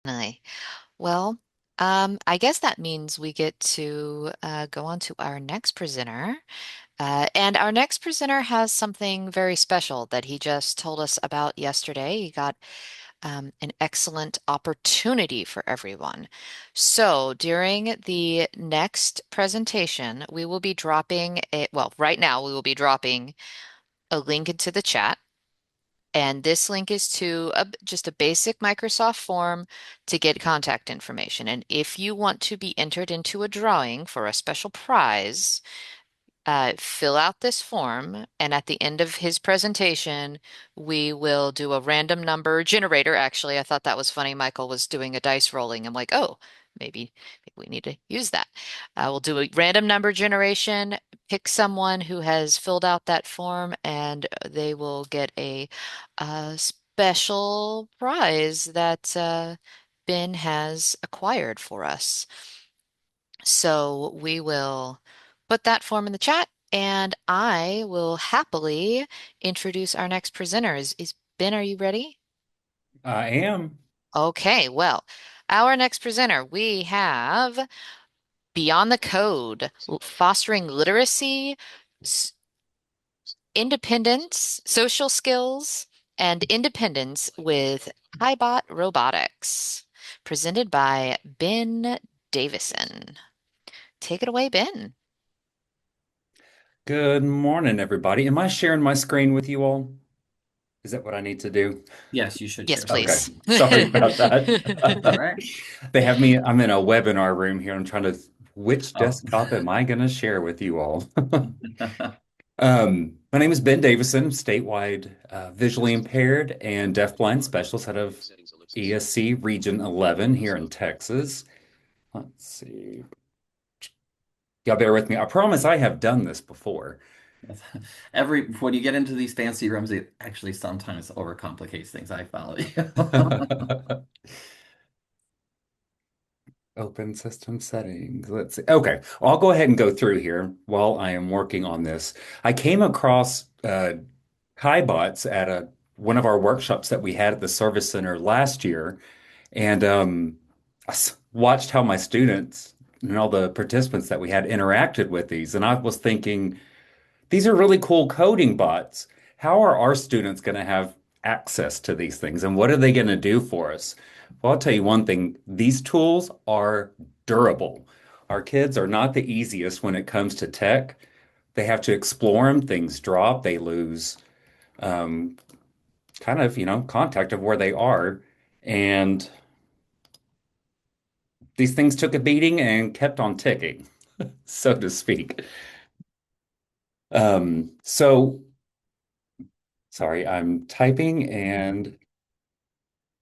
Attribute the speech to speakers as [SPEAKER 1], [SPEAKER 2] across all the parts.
[SPEAKER 1] Definitely. Well, I guess that means we get to go on to our next presenter. And our next presenter has something very special that he just told us about yesterday. He got an excellent opportunity for everyone. So during the next presentation, we will be dropping well, right now we will be dropping a link into the chat. And this link is to just a basic Microsoft form to get contact information. And if you want to be entered into a drawing for a special prize, fill out this form, and at the end of his presentation, we will do a random number generator. Actually, I thought that was funny. Michael was doing a dice rolling. I'm like, oh, maybe we need to use that. We'll do a random number generation, pick someone who has filled out that form, and they will get a special prize that Ben has acquired for us. So we will put that form in the chat and I will happily introduce our next presenter. Is Ben, are you ready?
[SPEAKER 2] I am.
[SPEAKER 1] Okay, well, our next presenter, we have Beyond the Code, fostering literacy, s- independence, social skills, and independence with KaiBot Robotics, presented by Ben Davisson. Take it away, Ben.
[SPEAKER 2] Good morning, everybody. Am I sharing my screen with you all? Is that what I need to do?
[SPEAKER 3] Yes, you should
[SPEAKER 1] Yes,
[SPEAKER 3] share screen.
[SPEAKER 2] Okay.
[SPEAKER 1] please.
[SPEAKER 2] Sorry about that.
[SPEAKER 3] All right.
[SPEAKER 2] I'm in a webinar room here. I'm trying to, which
[SPEAKER 3] Oh.
[SPEAKER 2] desktop am I going to share with you all? My name is Ben Davison, statewide visually impaired and deafblind specialist out of ESC Region 11 here in Texas. Let's see. Y'all bear with me. I promise I have done this before.
[SPEAKER 3] When you get into these fancy rooms, it actually sometimes overcomplicates things. I follow you.
[SPEAKER 2] Open system settings. Let's see. Okay, well, I'll go ahead and go through here while I am working on this. I came across Kaibots at one of our workshops that we had at the service center last year, and watched how my students and all the participants that we had interacted with these. And I was thinking, these are really cool coding bots. How are our students going to have access to these things, and what are they going to do for us? Well, I'll tell you one thing, these tools are durable. Our kids are not the easiest when it comes to tech. They have to explore them, things drop, they lose um, kind of, contact of where they are. And these things took a beating and kept on ticking, so to speak. So sorry, I'm typing and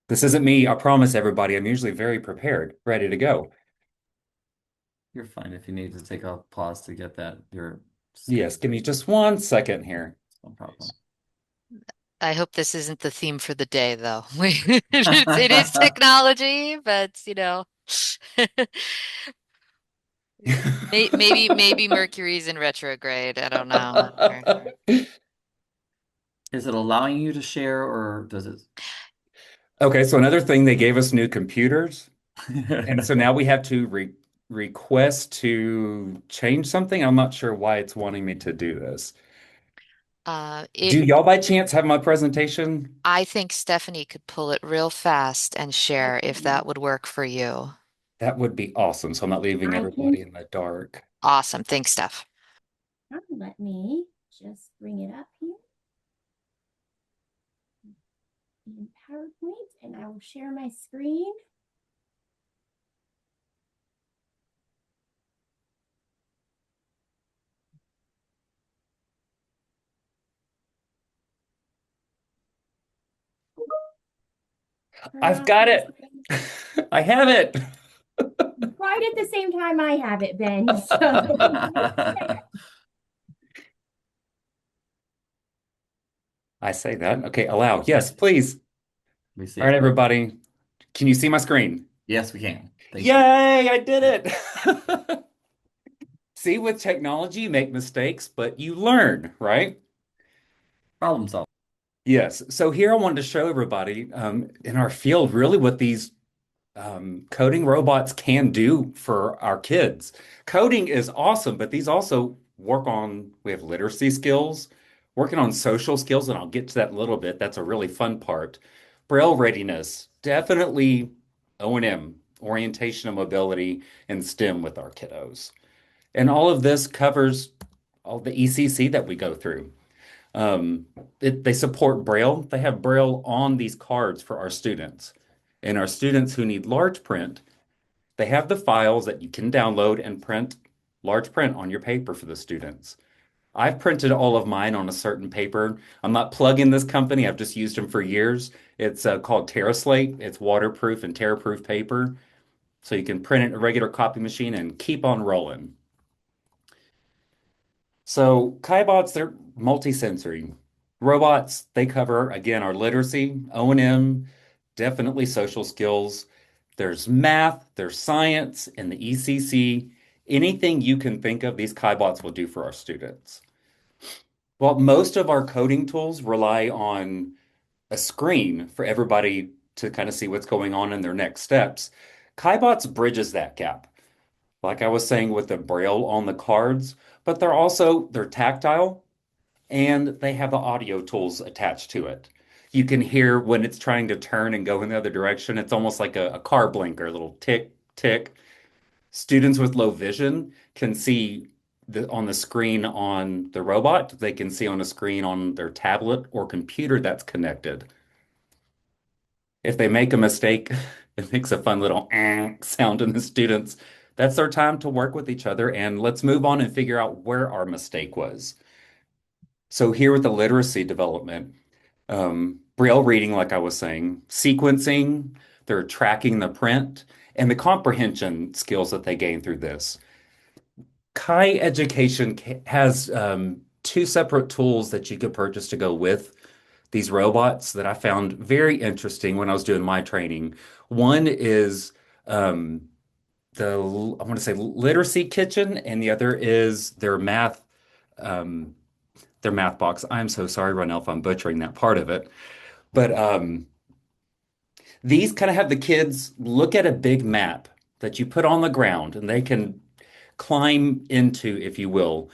[SPEAKER 2] this isn't me. I promise everybody, I'm usually very prepared, ready to go.
[SPEAKER 3] You're fine if you need to take a pause to get that. Your
[SPEAKER 2] Yes, give me just 1 second here.
[SPEAKER 3] no problem.
[SPEAKER 1] I hope this isn't the theme for the day, though. It is technology, but maybe Mercury's in retrograde. I don't know.
[SPEAKER 3] Is it allowing you to share or does it?
[SPEAKER 2] Okay, so another thing, they gave us new computers. And so now we have to request to change something. I'm not sure why it's wanting me to do this.
[SPEAKER 1] It.
[SPEAKER 2] Do y'all by chance have my presentation?
[SPEAKER 1] I think Stephanie could pull it real fast and
[SPEAKER 4] I
[SPEAKER 1] share if
[SPEAKER 4] can.
[SPEAKER 1] that would work for you.
[SPEAKER 2] That would be awesome. So I'm not leaving
[SPEAKER 4] I can.
[SPEAKER 2] everybody in the dark.
[SPEAKER 1] Awesome. Thanks, Steph.
[SPEAKER 4] Let me just bring it up here in PowerPoint and I will share my screen.
[SPEAKER 2] I've got it. I have it.
[SPEAKER 4] Right at the same time I have it, Ben. So.
[SPEAKER 2] I say that. Okay, allow. Yes, please.
[SPEAKER 3] We see
[SPEAKER 2] All right,
[SPEAKER 3] it.
[SPEAKER 2] everybody. Can you see my screen?
[SPEAKER 3] Yes, we can. Thank you.
[SPEAKER 2] Yay, I did it. See, with technology, you make mistakes, but you learn, right?
[SPEAKER 3] Problem solved.
[SPEAKER 2] Yes. So here I wanted to show everybody in our field really what these coding robots can do for our kids. Coding is awesome, but these also we have literacy skills, working on social skills, and I'll get to that in a little bit. That's a really fun part. Braille readiness, definitely O&M, orientation and mobility, and STEM with our kiddos. And all of this covers all the ECC that we go through. Um, they support Braille. They have Braille on these cards for our students. And our students who need large print, they have the files that you can download and print large print on your paper for the students. I've printed all of mine on a certain paper. I'm not plugging this company. I've just used them for years. It's called TerraSlate. It's waterproof and tear-proof paper. So you can print it in a regular copy machine and keep on rolling. So KaiBots, they're multisensory. Robots, they cover, again, our literacy, O&M, definitely social skills. There's math, there's science, and the ECC. Anything you can think of, these KaiBots will do for our students. Well, most of our coding tools rely on a screen for everybody to kind of see what's going on in their next steps. KaiBots bridges that gap. Like I was saying with the braille on the cards, but they're tactile and they have the audio tools attached to it. You can hear when it's trying to turn and go in the other direction. It's almost like a car blinker, a little tick, tick. Students with low vision can see on the screen on the robot, they can see on a screen on their tablet or computer that's connected. If they make a mistake, it makes a fun little sound in the students. That's their time to work with each other and let's move on and figure out where our mistake was. So here with the literacy development, Braille reading, like I was saying, sequencing, they're tracking the print, and the comprehension skills that they gain through this. Kai Education has two separate tools that you could purchase to go with these robots that I found very interesting when I was doing my training. One is um, I want to say literacy kitchen, and the other is um, their math box. I'm so sorry, Ronell, if I'm butchering that part of it. But these kind of have the kids look at a big map that you put on the ground, and they can climb into, if you will,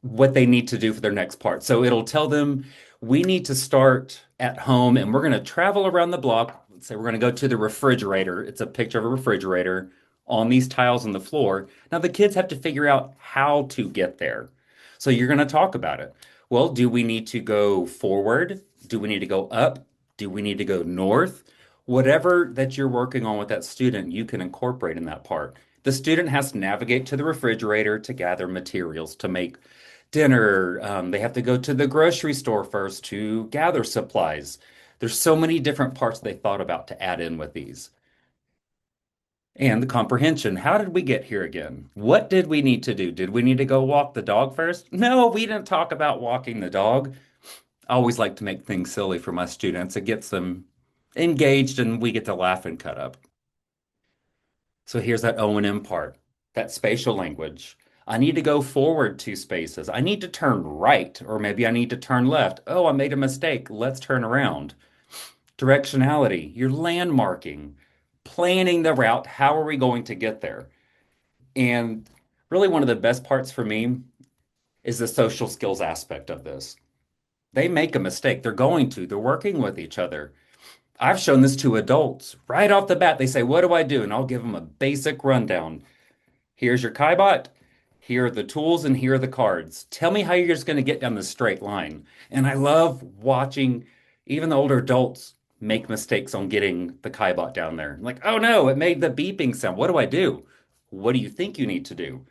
[SPEAKER 2] what they need to do for their next part. So it'll tell them, we need to start at home and we're going to travel around the block. Let's say we're going to go to the refrigerator. It's a picture of a refrigerator on these tiles on the floor. Now the kids have to figure out how to get there. So you're going to talk about it. Well, do we need to go forward? Do we need to go up? Do we need to go north? Whatever that you're working on with that student, you can incorporate in that part. The student has to navigate to the refrigerator to gather materials to make dinner. They have to go to the grocery store first to gather supplies. There's so many different parts they thought about to add in with these. And the comprehension. How did we get here again? What did we need to do? Did we need to go walk the dog first? No, we didn't talk about walking the dog. I always like to make things silly for my students. It gets them engaged and we get to laugh and cut up. So here's that O&M part, that spatial language. I need to go forward two spaces. I need to turn right, or maybe I need to turn left. Oh, I made a mistake. Let's turn around. Directionality, you're landmarking, planning the route. How are we going to get there? And really, one of the best parts for me is the social skills aspect of this. They make a mistake. They're going to, they're working with each other. I've shown this to adults right off the bat. They say, what do I do? And I'll give them a basic rundown. Here's your KaiBot. Here are the tools and here are the cards. Tell me how you're just going to get down the straight line. And I love watching even the older adults make mistakes on getting the KaiBot down there. Like, oh no, it made the beeping sound. What do I do? What do you think you need to do?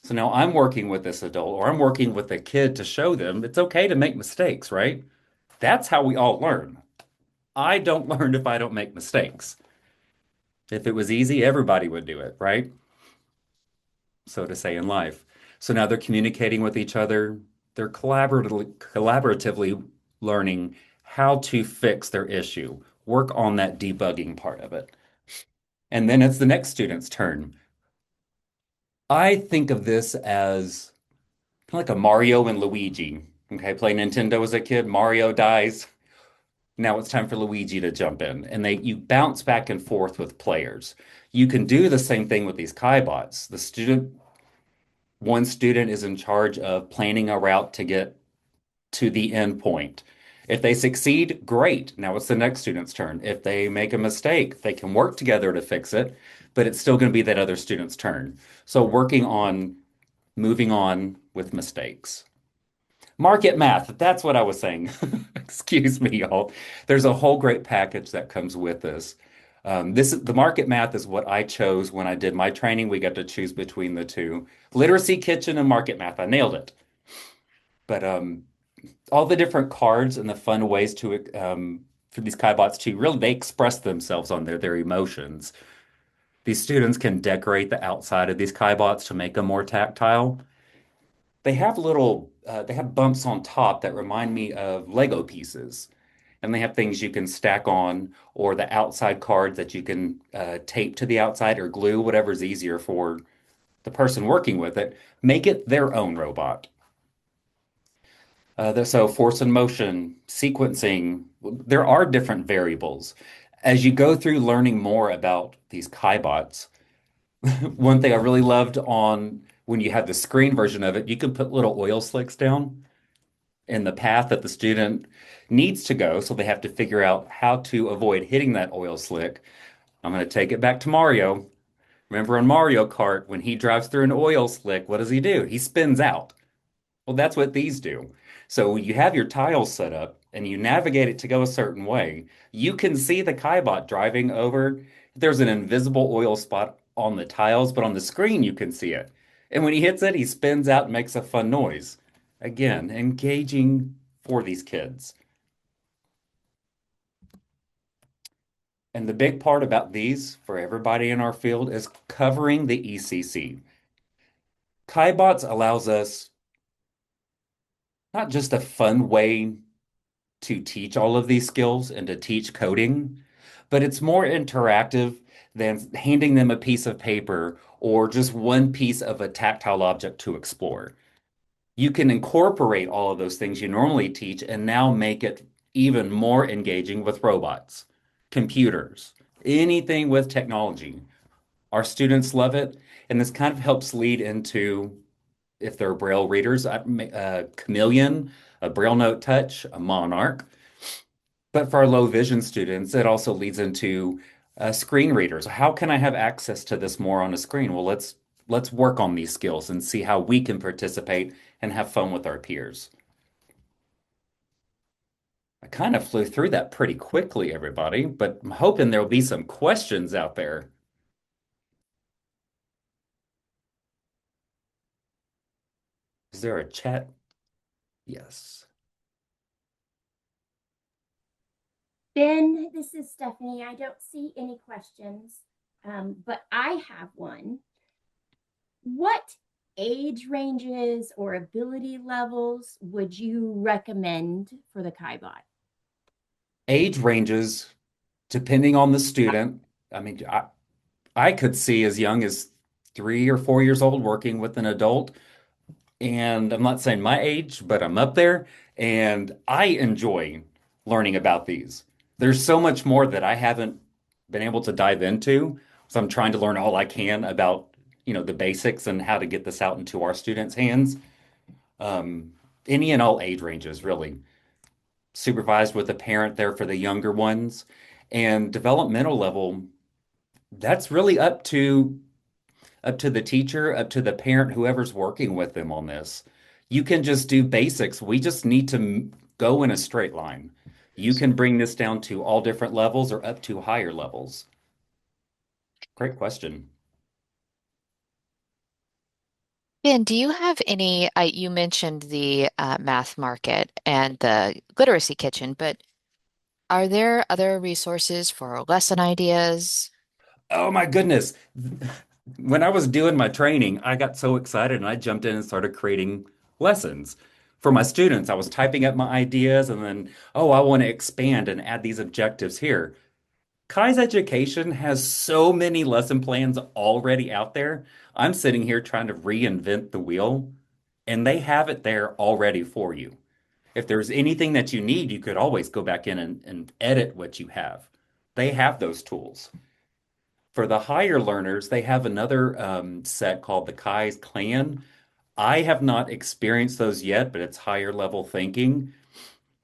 [SPEAKER 2] So now I'm working with this adult or I'm working with a kid to show them it's okay to make mistakes, right? That's how we all learn. I don't learn if I don't make mistakes. If it was easy, everybody would do it, right? So to say in life. So now they're communicating with each other. They're collaboratively learning how to fix their issue, work on that debugging part of it. And then it's the next student's turn. I think of this as kind of like a Mario and Luigi. Okay, play Nintendo as a kid, Mario dies. Now it's time for Luigi to jump in. And you bounce back and forth with players. You can do the same thing with these Kaibots. One student is in charge of planning a route to get to the end point. If they succeed, great. Now it's the next student's turn. If they make a mistake, they can work together to fix it, but it's still going to be that other student's turn. So working on moving on with mistakes. Market math, that's what I was saying. Excuse me, y'all. There's a whole great package that comes with this. The market math is what I chose when I did my training. We got to choose between the two. Literacy kitchen and market math. I nailed it. But all the different cards and the fun ways to for these Kaibots to really they express themselves on their emotions. These students can decorate the outside of these Kaibots to make them more tactile. They have bumps on top that remind me of Lego pieces. And they have things you can stack on, or the outside cards that you can tape to the outside or glue, whatever's easier for the person working with it. Make it their own robot. So force and motion, sequencing, there are different variables. As you go through learning more about these Kaibots, one thing I really loved on when you have the screen version of it, you can put little oil slicks down in the path that the student needs to go. So they have to figure out how to avoid hitting that oil slick. I'm going to take it back to Mario. Remember on Mario Kart, when he drives through an oil slick, what does he do? He spins out. Well, that's what these do. So you have your tiles set up and you navigate it to go a certain way. You can see the KaiBot driving over. There's an invisible oil spot on the tiles, but on the screen you can see it. And when he hits it, he spins out and makes a fun noise. Again, engaging for these kids. And the big part about these for everybody in our field is covering the ECC. KaiBots allows us not just a fun way to teach all of these skills and to teach coding, but it's more interactive than handing them a piece of paper or just one piece of a tactile object to explore. You can incorporate all of those things you normally teach and now make it even more engaging with robots, computers, anything with technology. Our students love it, and this kind of helps lead into if they're Braille readers, a Chameleon, a Braille Note Touch, a Monarch. But for our low vision students, it also leads into screen readers. How can I have access to this more on a screen? Well, let's work on these skills and see how we can participate and have fun with our peers. I kind of flew through that pretty quickly, everybody, but I'm hoping there'll be some questions out there. Is there a chat? Yes.
[SPEAKER 4] Ben, this is Stephanie. I don't see any questions, but I have one. What age ranges or ability levels would you recommend for the KaiBot?
[SPEAKER 2] Age ranges depending on the student. I mean, I could see as young as 3 or 4 years old working with an adult. And I'm not saying my age, but I'm up there and I enjoy learning about these. There's so much more that I haven't been able to dive into. So I'm trying to learn all I can about, the basics and how to get this out into our students' hands. Um, any and all age ranges, really. Supervised with a parent there for the younger ones. And developmental level, that's really up to the teacher, up to the parent, whoever's working with them on this. You can just do basics. We just need to go in a straight line. You can bring this down to all different levels or up to higher levels. Great question.
[SPEAKER 1] Ben, do you have any, you mentioned the math market and the literacy kitchen, but are there other resources for lesson ideas?
[SPEAKER 2] Oh my goodness. When I was doing my training, I got so excited and I jumped in and started creating lessons for my students. I was typing up my ideas and then, oh, I want to expand and add these objectives here. Kai's Education has so many lesson plans already out there. I'm sitting here trying to reinvent the wheel, and they have it there already for you. If there's anything that you need, you could always go back in and edit what you have. They have those tools. For the higher learners, they have another set called the Kai's Clan. I have not experienced those yet, but it's higher level thinking.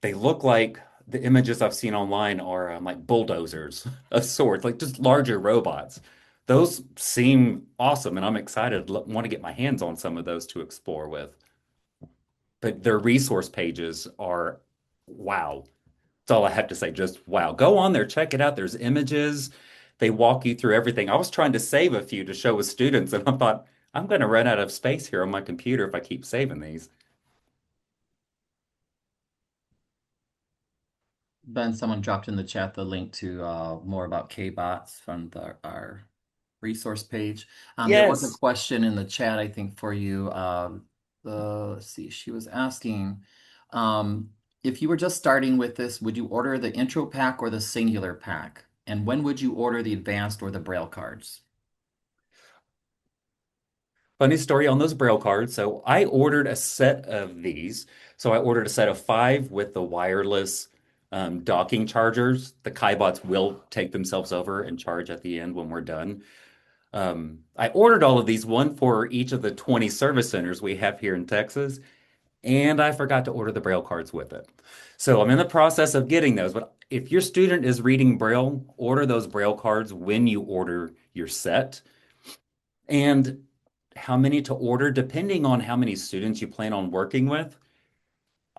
[SPEAKER 2] They look like the images I've seen online are like bulldozers of sorts, like just larger robots. Those seem awesome, and I'm excited. Want to get my hands on some of those to explore with. But their resource pages are wow. That's all I have to say. Just wow. Go on there, check it out. There's images. They walk you through everything. I was trying to save a few to show with students, and I thought, I'm going to run out of space here on my computer if I keep saving these.
[SPEAKER 3] Ben, someone dropped in the chat the link to more about KBots from our resource page. There was a
[SPEAKER 2] Yes.
[SPEAKER 3] question in the chat, I think, for you. Let's see, she was asking if you were just starting with this, would you order the intro pack or the singular pack? And when would you order the advanced or the braille cards?
[SPEAKER 2] Funny story on those Braille cards. So I ordered a set of these. So I ordered a set of five with the wireless docking chargers. The Kaibots will take themselves over and charge at the end when we're done. I ordered all of these, one for each of the 20 service centers we have here in Texas, and I forgot to order the Braille cards with it. So I'm in the process of getting those. But if your student is reading Braille, order those Braille cards when you order your set. And how many to order, depending on how many students you plan on working with.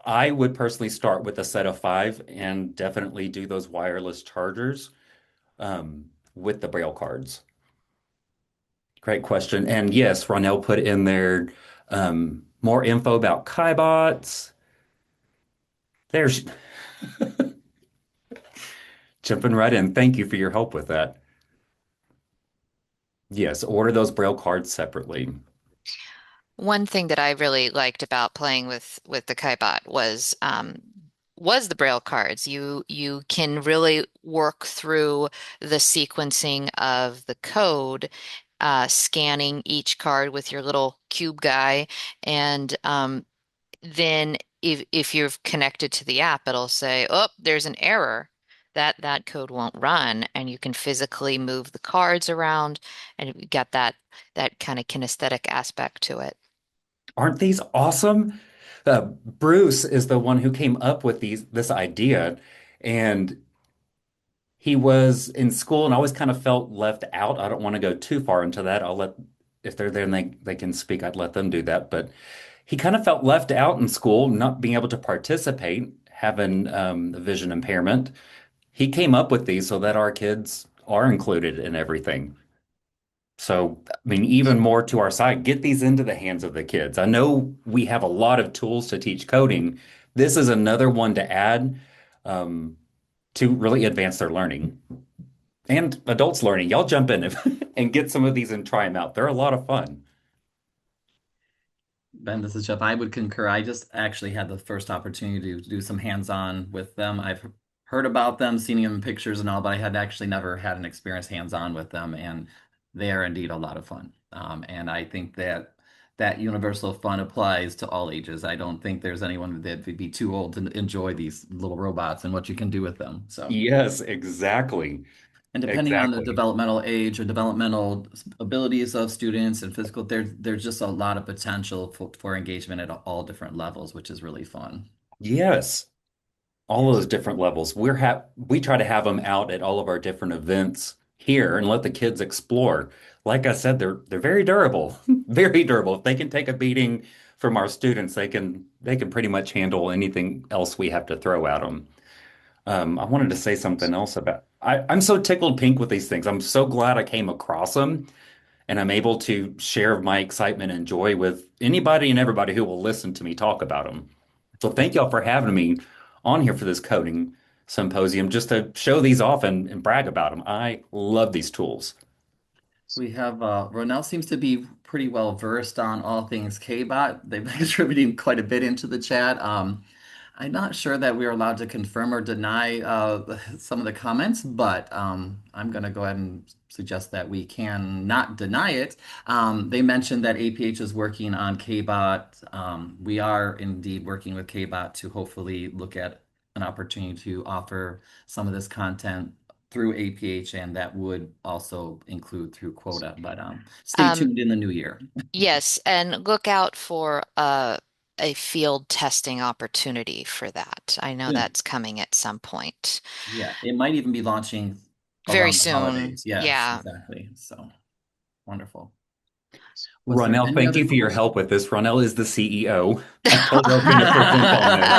[SPEAKER 2] I would personally start with a set of five and definitely do those wireless chargers with the Braille cards. Great question. And yes, Ronell put in there more info about KaiBots. There's jumping right in. Thank you for your help with that. Yes, order those Braille cards separately.
[SPEAKER 1] One thing that I really liked about playing with the KaiBot was the Braille cards. You can really work through the sequencing of the code, scanning each card with your little cube guy, and then if you're connected to the app, it'll say, "Oh, there's an error." That code won't run, and you can physically move the cards around, and you got that kind of kinesthetic aspect to it.
[SPEAKER 2] Aren't these awesome? Bruce is the one who came up with this idea, and he was in school and always kind of felt left out. I don't want to go too far into that. I'll let if they're there and they can speak, I'd let them do that. But he kind of felt left out in school, not being able to participate, having a vision impairment. He came up with these so that our kids are included in everything. So, I mean, even more to our side, get these into the hands of the kids. I know we have a lot of tools to teach coding. This is another one to add um, to really advance their learning and adults learning. Y'all jump in and get some of these and try them out. They're a lot of fun.
[SPEAKER 3] Ben, this is Jeff. I would concur. I just actually had the first opportunity to do some hands-on with them. I've heard about them, seen them in pictures and all, but I had actually never had an experience hands-on with them, and they are indeed a lot of fun. And I think that that universal fun applies to all ages. I don't think there's anyone that would be too old to enjoy these little robots and what you can do with them. So.
[SPEAKER 2] Yes, exactly.
[SPEAKER 3] And depending on the
[SPEAKER 2] Exactly.
[SPEAKER 3] developmental age or developmental abilities of students and physical, there's just a lot of potential for engagement at all different levels, which is really fun.
[SPEAKER 2] Yes. All those different levels. We try to have them out at all of our different events here and let the kids explore. Like I said, they're very durable, very durable. If they can take a beating from our students, they can pretty much handle anything else we have to throw at them. I wanted to say something else about I'm so tickled pink with these things. I'm so glad I came across them and I'm able to share my excitement and joy with anybody and everybody who will listen to me talk about them. So thank y'all for having me on here for this coding symposium just to show these off and brag about them. I love these tools.
[SPEAKER 3] We have Ronell seems to be pretty well versed on all things KBot. They've been contributing quite a bit into the chat. I'm not sure that we're allowed to confirm or deny some of the comments, but I'm going to go ahead and suggest that we can not deny it. They mentioned that APH is working on KBot. We are indeed working with KBot to hopefully look at an opportunity to offer some of this content through APH, and that would also include through Quota. But stay
[SPEAKER 1] Um,
[SPEAKER 3] tuned in the new year.
[SPEAKER 1] yes, and look out for a field testing opportunity for that. I know
[SPEAKER 3] Soon.
[SPEAKER 1] that's coming at some point.
[SPEAKER 3] Yeah, it might even be launching
[SPEAKER 1] Very
[SPEAKER 3] around the
[SPEAKER 1] soon.
[SPEAKER 3] holidays. Yes,
[SPEAKER 1] Yeah.
[SPEAKER 3] exactly. So wonderful. Was there
[SPEAKER 2] Ronell,
[SPEAKER 3] any
[SPEAKER 2] thank
[SPEAKER 3] other
[SPEAKER 2] you for your
[SPEAKER 3] questions?
[SPEAKER 2] help with this. Ronell is the CEO. I told her I was going to present on this.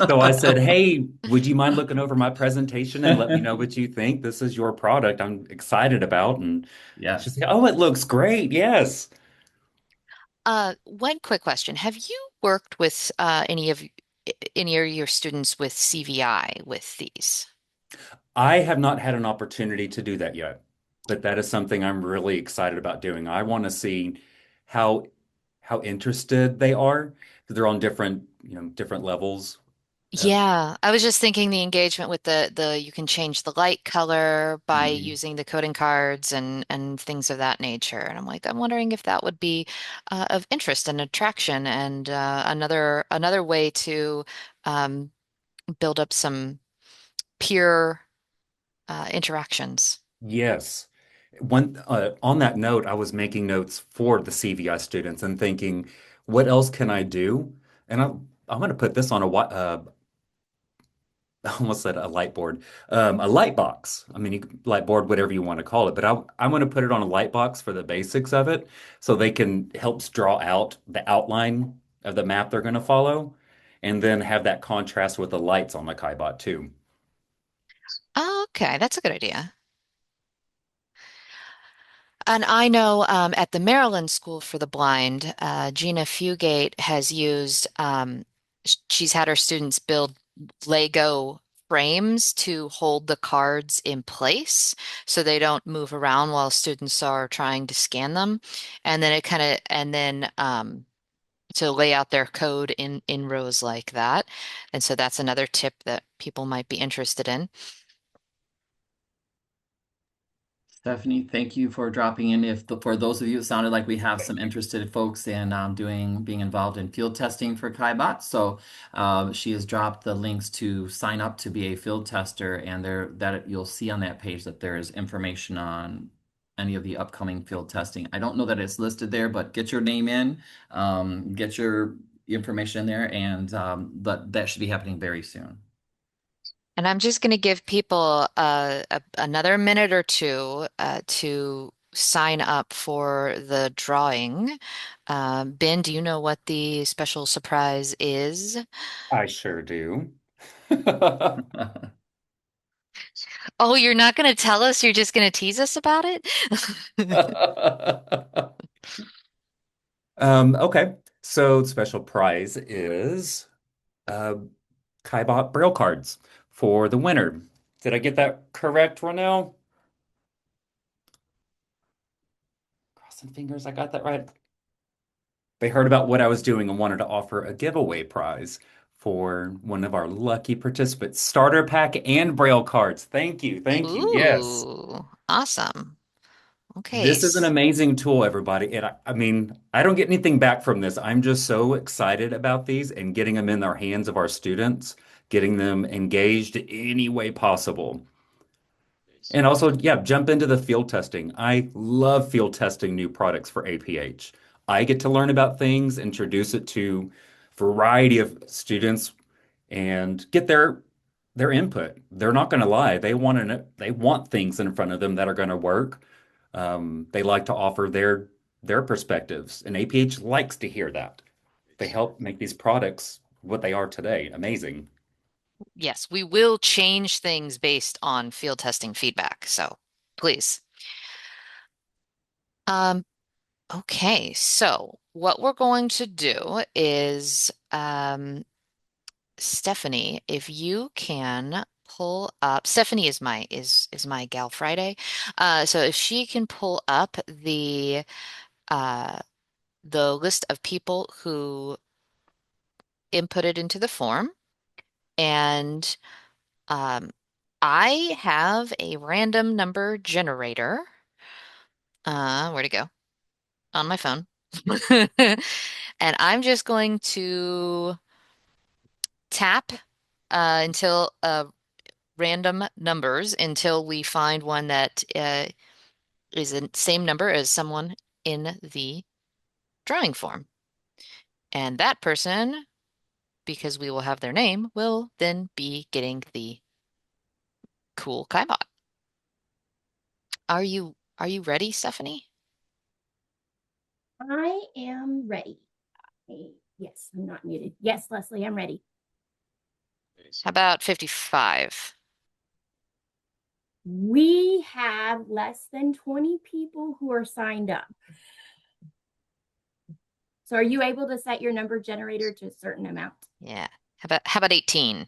[SPEAKER 2] So I said, hey, would you mind looking over my presentation and let me know what you think? This is your product I'm excited about. And she
[SPEAKER 3] Yes.
[SPEAKER 2] said, oh, it looks great. Yes.
[SPEAKER 1] One quick question. Have you worked with any of your students with CVI with these?
[SPEAKER 2] I have not had an opportunity to do that yet, but that is something I'm really excited about doing. I want to see how interested they are. They're on different, different levels. Uh,
[SPEAKER 1] Yeah, I was just thinking the engagement with the you can change the light color by
[SPEAKER 2] mhm.
[SPEAKER 1] using the coding cards and things of that nature. And I'm like, I'm wondering if that would be of interest and attraction and another way to um, build up some peer interactions.
[SPEAKER 2] Yes. One on that note, I was making notes for the CVI students and thinking, what else can I do? And I'm going to put this on I almost said a light board, a light box. I mean, light board, whatever you want to call it, but I'm going to put it on a light box for the basics of it, so they can help draw out the outline of the map they're going to follow, and then have that contrast with the lights on the KaiBot too.
[SPEAKER 1] Oh, okay, that's a good idea. And I know at the Maryland School for the Blind, Gina Fugate has used, she's had her students build Lego frames to hold the cards in place so they don't move around while students are trying to scan them. And then and then to lay out their code in rows like that. And so that's another tip that people might be interested in.
[SPEAKER 3] Stephanie, thank you for dropping in. For those of you, it sounded like we have some interested folks in being involved in field testing for KaiBot. So she has dropped the links to sign up to be a field tester, and there that you'll see on that page that there is information on any of the upcoming field testing. I don't know that it's listed there, but get your name in, get your information in there, and but that should be happening very soon.
[SPEAKER 1] And I'm just going to give people another minute or two to sign up for the drawing. Ben, do you know what the special surprise is?
[SPEAKER 2] I sure do.
[SPEAKER 1] Oh, you're not going to tell us? You're just going to tease us about it?
[SPEAKER 2] Okay, so special prize is uh, KaiBot Braille cards for the winner. Did I get that correct, Ronell? Crossing fingers, I got that right. They heard about what I was doing and wanted to offer a giveaway prize for one of our lucky participants. Starter pack and Braille cards. Thank you. Thank you. Yes.
[SPEAKER 1] Ooh, awesome. Okay.
[SPEAKER 2] This is an amazing tool, everybody. And I mean, I don't get anything back from this. I'm just so excited about these and getting them in the hands of our students, getting them engaged any way possible. And also, yeah, jump into the field testing. I love field testing new products for APH. I get to learn about things, introduce it to a variety of students, and get their input. They're not going to lie. They want things in front of them that are going to work. They like to offer their perspectives, and APH likes to hear that. They help make these products what they are today. Amazing.
[SPEAKER 1] Yes, we will change things based on field testing feedback. So please. Um, okay, so what we're going to do is Stephanie, if you can pull up, Stephanie is my gal Friday. So if she can pull up uh the list of people who inputted into the form. And um, I have a random number generator. Where'd it go? On my phone. And I'm just going to tap until random numbers until we find one that is the same number as someone in the drawing form. And that person, because we will have their name, will then be getting the cool KaiBot. Are you ready, Stephanie?
[SPEAKER 4] I am ready. Yes, I'm not muted. Yes, Leslie, I'm ready.
[SPEAKER 1] How about 55?
[SPEAKER 4] We have less than 20 people who are signed up. So are you able to set your number generator to a certain amount?
[SPEAKER 1] Yeah. How about 18?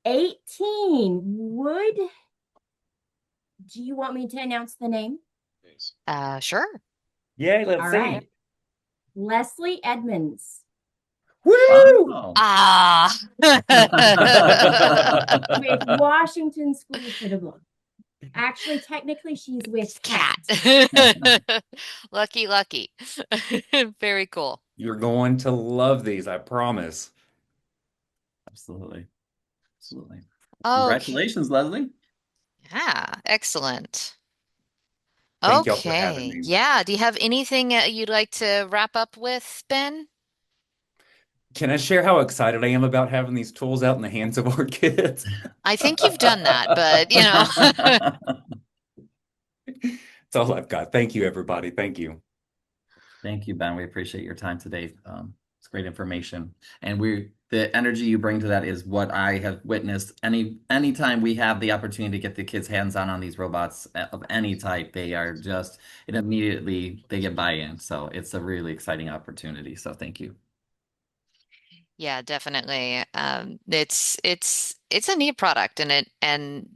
[SPEAKER 4] 18. Do you want me to announce the name?
[SPEAKER 1] Sure.
[SPEAKER 2] Yay, let's
[SPEAKER 4] All
[SPEAKER 2] see.
[SPEAKER 4] right. Leslie Edmonds
[SPEAKER 2] Woo!
[SPEAKER 3] Oh.
[SPEAKER 1] Ah.
[SPEAKER 4] with Washington School for the Blind. Actually, technically, she's with
[SPEAKER 1] Cat.
[SPEAKER 4] CAT.
[SPEAKER 1] Lucky, lucky. Very cool.
[SPEAKER 2] You're going to love these, I promise.
[SPEAKER 3] Absolutely. Absolutely.
[SPEAKER 1] Okay.
[SPEAKER 3] Congratulations, Leslie.
[SPEAKER 1] Yeah, excellent.
[SPEAKER 2] Thank y'all for having
[SPEAKER 1] Okay.
[SPEAKER 2] me.
[SPEAKER 1] Yeah. Do you have anything you'd like to wrap up with, Ben?
[SPEAKER 2] Can I share how excited I am about having these tools out in the hands of our kids?
[SPEAKER 1] I think you've done that, but
[SPEAKER 2] That's all I've got. Thank you, everybody. Thank you.
[SPEAKER 3] Thank you, Ben. We appreciate your time today. It's great information. And the energy you bring to that is what I have witnessed. Anytime we have the opportunity to get the kids hands-on these robots of any type, it immediately they get buy-in. So it's a really exciting opportunity. So thank you.
[SPEAKER 1] Yeah, definitely. It's a neat product and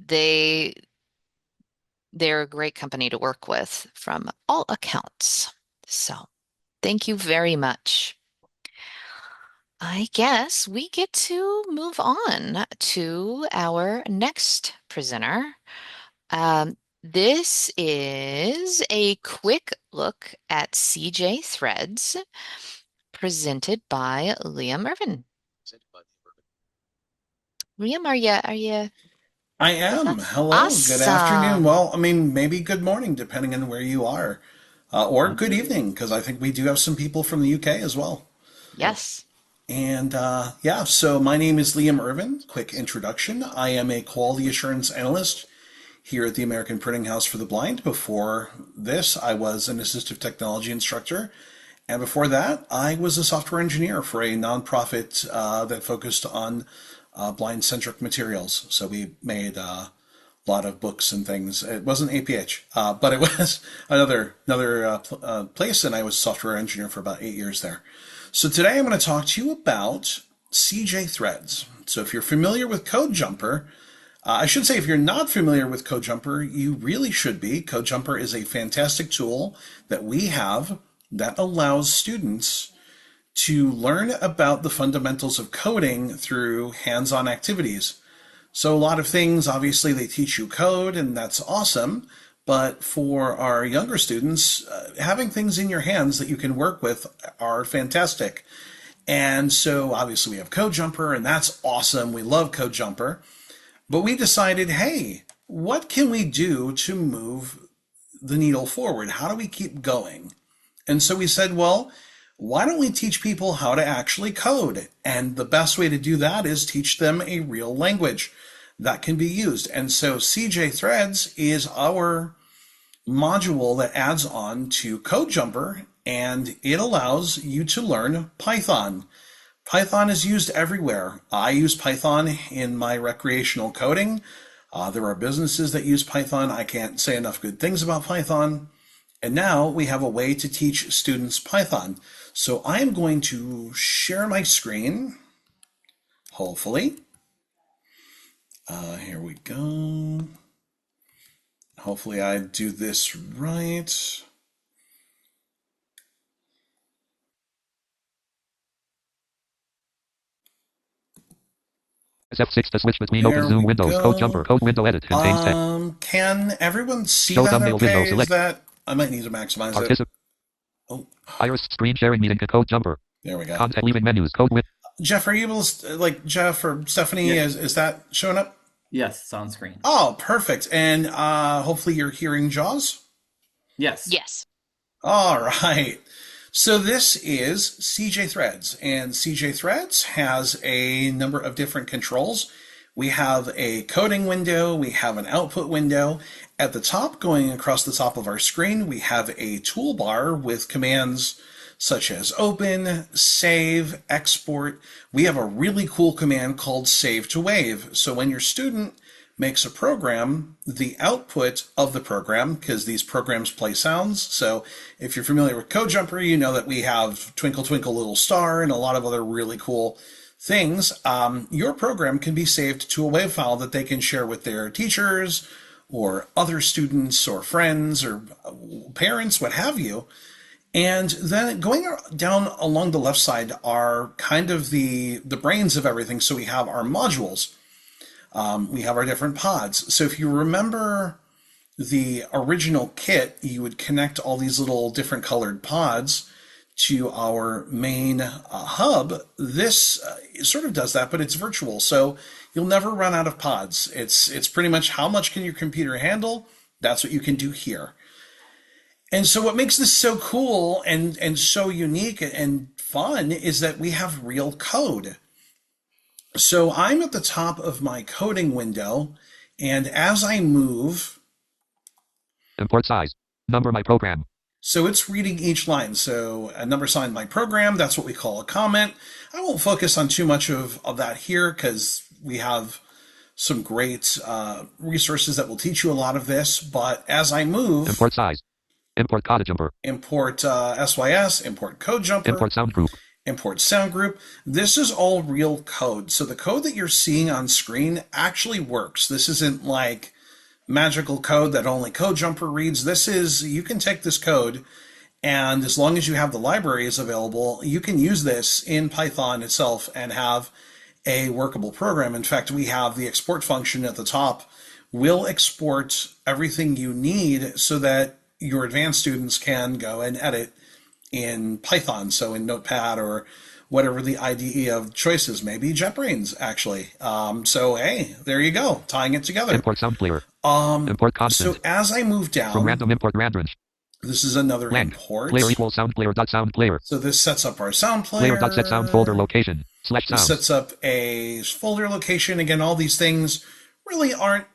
[SPEAKER 1] they're a great company to work with from all accounts. So, thank you very much. I guess we get to move on to our next presenter. This is a quick look at CJ Threads presented by Liam Irvin. Liam, are you
[SPEAKER 5] I
[SPEAKER 1] with
[SPEAKER 5] am.
[SPEAKER 1] us?
[SPEAKER 5] Hello. Good afternoon.
[SPEAKER 1] Awesome.
[SPEAKER 5] Well, I mean, maybe good morning, depending on where you are, or good evening, because I think we do have some people from the UK as well.
[SPEAKER 1] Yes.
[SPEAKER 5] And yeah, so my name is Liam Irvin. Quick introduction. I am a quality assurance analyst here at the American Printing House for the Blind. Before this, I was an assistive technology instructor. And before that, I was a software engineer for a nonprofit that focused on blind-centric materials. So we made lot of books and things. It wasn't APH, but it was another place, and I was software engineer for about 8 years there. So today I'm going to talk to you about CJ Threads. So if you're familiar with CodeJumper, I should say if you're not familiar with CodeJumper, you really should be. CodeJumper is a fantastic tool that we have that allows students to learn about the fundamentals of coding through hands-on activities. So a lot of things, obviously, they teach you code, and that's awesome. But for our younger students, having things in your hands that you can work with are fantastic. And so obviously we have CodeJumper, and that's awesome. We love CodeJumper. But we decided, hey, what can we do to move the needle forward? How do we keep going? And so we said, well, why don't we teach people how to actually code? And the best way to do that is teach them a real language that can be used. And so CJ Threads is our module that adds on to CodeJumper, and it allows you to learn Python. Python is used everywhere. I use Python in my recreational coding. There are businesses that use Python. I can't say enough good things about Python. And now we have a way to teach students Python. So I am going to share my screen, hopefully. Here we go. Hopefully I do this right.
[SPEAKER 6] F6 to switch between
[SPEAKER 5] There
[SPEAKER 6] open Zoom
[SPEAKER 5] we
[SPEAKER 6] windows. Code
[SPEAKER 5] go.
[SPEAKER 6] jumper. Code window edit. Contains text.
[SPEAKER 5] Can everyone see
[SPEAKER 6] Show
[SPEAKER 5] that
[SPEAKER 6] thumbnail video.
[SPEAKER 5] okay? Is
[SPEAKER 6] Select.
[SPEAKER 5] that, I might need to maximize it.
[SPEAKER 6] Participant.
[SPEAKER 5] Oh,
[SPEAKER 6] Iris screen sharing meeting. Code jumper.
[SPEAKER 5] there we go.
[SPEAKER 6] Content leaving menus. Code with.
[SPEAKER 5] Jeff, are you able to, like, Jeff or Stephanie,
[SPEAKER 3] Yeah.
[SPEAKER 5] is that showing up?
[SPEAKER 3] Yes, it's on screen.
[SPEAKER 5] Oh, perfect. And hopefully you're hearing JAWS?
[SPEAKER 3] Yes.
[SPEAKER 1] Yes.
[SPEAKER 5] All right. So this is CJ Threads, and CJ Threads has a number of different controls. We have a coding window, we have an output window. At the top, going across the top of our screen, we have a toolbar with commands such as open, save, export. We have a really cool command called save to wave. So when your student makes a program, the output of the program, because these programs play sounds. So if you're familiar with Code Jumper, you know that we have Twinkle Twinkle Little Star and a lot of other really cool things. Your program can be saved to a WAV file that they can share with their teachers or other students or friends or parents, what have you. And then going down along the left side are kind of the brains of everything. So we have our modules. We have our different pods. So if you remember the original kit, you would connect all these little different colored pods to our main hub. This sort of does that, but it's virtual. So you'll never run out of pods. It's pretty much how much can your computer handle? That's what you can do here. And so what makes this so cool and so unique and fun is that we have real code. So I'm at the top of my coding window, and as I move,
[SPEAKER 6] Import size. Number my program.
[SPEAKER 5] so it's reading each line. So a number sign my program, that's what we call a comment. I won't focus on too much of that here because we have some great resources that will teach you a lot of this. But as I move,
[SPEAKER 6] Import size. Import code jumper.
[SPEAKER 5] import SYS, import code jumper,
[SPEAKER 6] Import sound group.
[SPEAKER 5] import sound group. This is all real code. So the code that you're seeing on screen actually works. This isn't like magical code that only Code Jumper reads. This is, you can take this code, and as long as you have the libraries available, you can use this in Python itself and have a workable program. In fact, we have the export function at the top. We'll export everything you need so that your advanced students can go and edit in Python, so in Notepad or whatever the IDE of choices, maybe JetBrains actually. So hey, there you go, tying it together.
[SPEAKER 6] Import sound player. Import constant.
[SPEAKER 5] So as I move down,
[SPEAKER 6] From random import range.
[SPEAKER 5] this is another
[SPEAKER 6] Blank.
[SPEAKER 5] import.
[SPEAKER 6] Player equals sound player dot sound player.
[SPEAKER 5] So this sets up our sound player.
[SPEAKER 6] Player dot set sound folder location. Slash
[SPEAKER 5] This
[SPEAKER 6] sound.
[SPEAKER 5] sets up a folder location. Again, all these things really aren't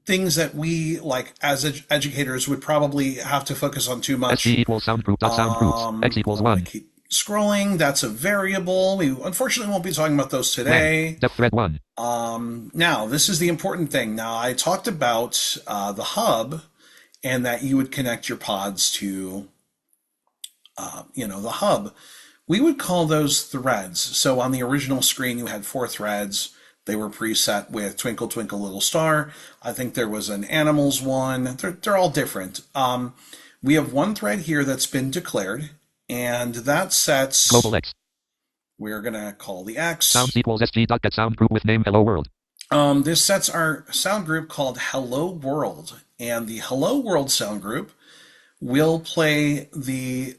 [SPEAKER 5] things that we, like as educators, would probably have to focus on too much.
[SPEAKER 6] SG equals sound group dot sound groups. X equals
[SPEAKER 5] I'm gonna
[SPEAKER 6] 1.
[SPEAKER 5] keep scrolling. That's a variable. We unfortunately won't be talking about those today.
[SPEAKER 6] Blank. Depth thread 1.
[SPEAKER 5] Now, this is the important thing. Now, I talked about the hub and that you would connect your pods to, the hub. We would call those threads. So on the original screen, you had 4 threads. They were preset with Twinkle Twinkle Little Star. I think there was an animals one. They're all different. We have one thread here that's been declared, and that sets.
[SPEAKER 6] Global X.
[SPEAKER 5] We're gonna call the X.
[SPEAKER 6] Sounds equals SG dot get sound group with name hello world.
[SPEAKER 5] This sets our sound group called Hello World, and the Hello World sound group will play the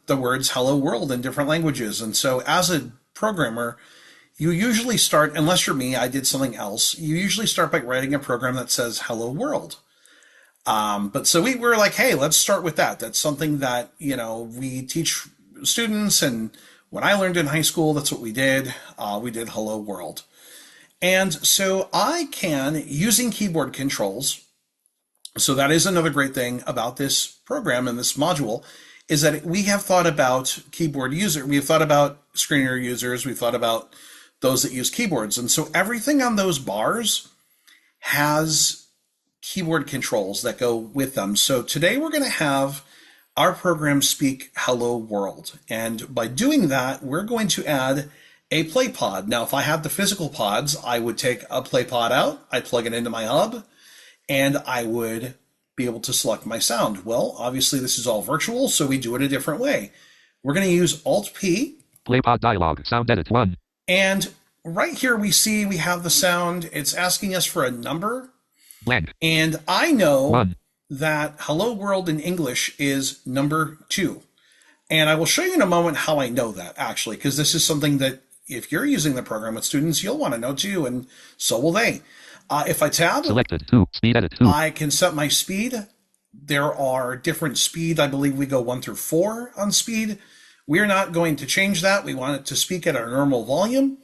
[SPEAKER 5] words Hello World in different languages. And so as a programmer, you usually start, unless you're me, I did something else. You usually start by writing a program that says Hello World. But so we were like, hey, let's start with that. That's something that, we teach students. And when I learned in high school, that's what we did. We did Hello World. And so I can, using keyboard controls, so that is another great thing about this program and this module, is that we have thought about keyboard user. We have thought about screen reader users. We've thought about those that use keyboards. And so everything on those bars has keyboard controls that go with them. So today we're going to have our program speak Hello World. And by doing that, we're going to add a play pod. Now, if I had the physical pods, I would take a play pod out, I'd plug it into my hub, and I would be able to select my sound. Well, obviously this is all virtual, so we do it a different way. We're going to use Alt-P.
[SPEAKER 6] Play pod dialog. Sound edit 1.
[SPEAKER 5] And right here we see we have the sound. It's asking us for a number.
[SPEAKER 6] Blank.
[SPEAKER 5] And I know
[SPEAKER 6] 1.
[SPEAKER 5] that hello world in English is number 2. And I will show you in a moment how I know that, actually, because this is something that if you're using the program with students, you'll want to know too, and so will they. If I tab,
[SPEAKER 6] Selected 2. Speed edit 2.
[SPEAKER 5] I can set my speed. There are different speed. I believe we go 1 through 4 on speed. We're not going to change that. We want it to speak at our normal volume.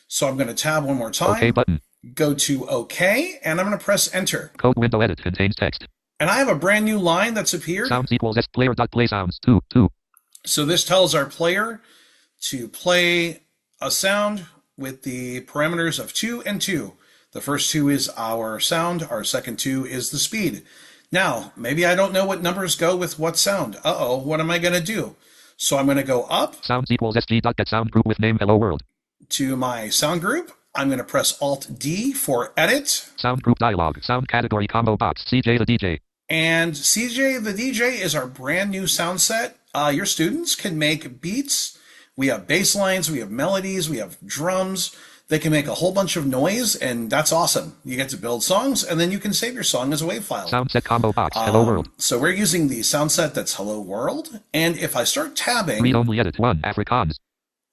[SPEAKER 5] So I'm going to tab one more time.
[SPEAKER 6] OK button.
[SPEAKER 5] Go to OK, and I'm going to press enter.
[SPEAKER 6] Code window edit contains text.
[SPEAKER 5] And I have a brand new line that's appeared.
[SPEAKER 6] Sounds equals S player dot play sounds 2 2.
[SPEAKER 5] So this tells our player to play a sound with the parameters of 2 and 2. The first 2 is our sound. Our second 2 is the speed. Now, maybe I don't know what numbers go with what sound. Uh-oh, what am I going to do? So I'm going to go up.
[SPEAKER 6] Sounds equals SG dot get sound group with name hello world.
[SPEAKER 5] To my sound group. I'm going to press Alt-D for edit.
[SPEAKER 6] Sound group dialog. Sound category combo box. CJ the DJ.
[SPEAKER 5] And CJ the DJ is our brand new sound set. Your students can make beats. We have bass lines, we have melodies, we have drums. They can make a whole bunch of noise, and that's awesome. You get to build songs, and then you can save your song as a WAV file.
[SPEAKER 6] Sound set combo box. Hello world.
[SPEAKER 5] So we're using the sound set that's Hello World. And if I start tabbing,
[SPEAKER 6] Read only edit 1 Afrikaans.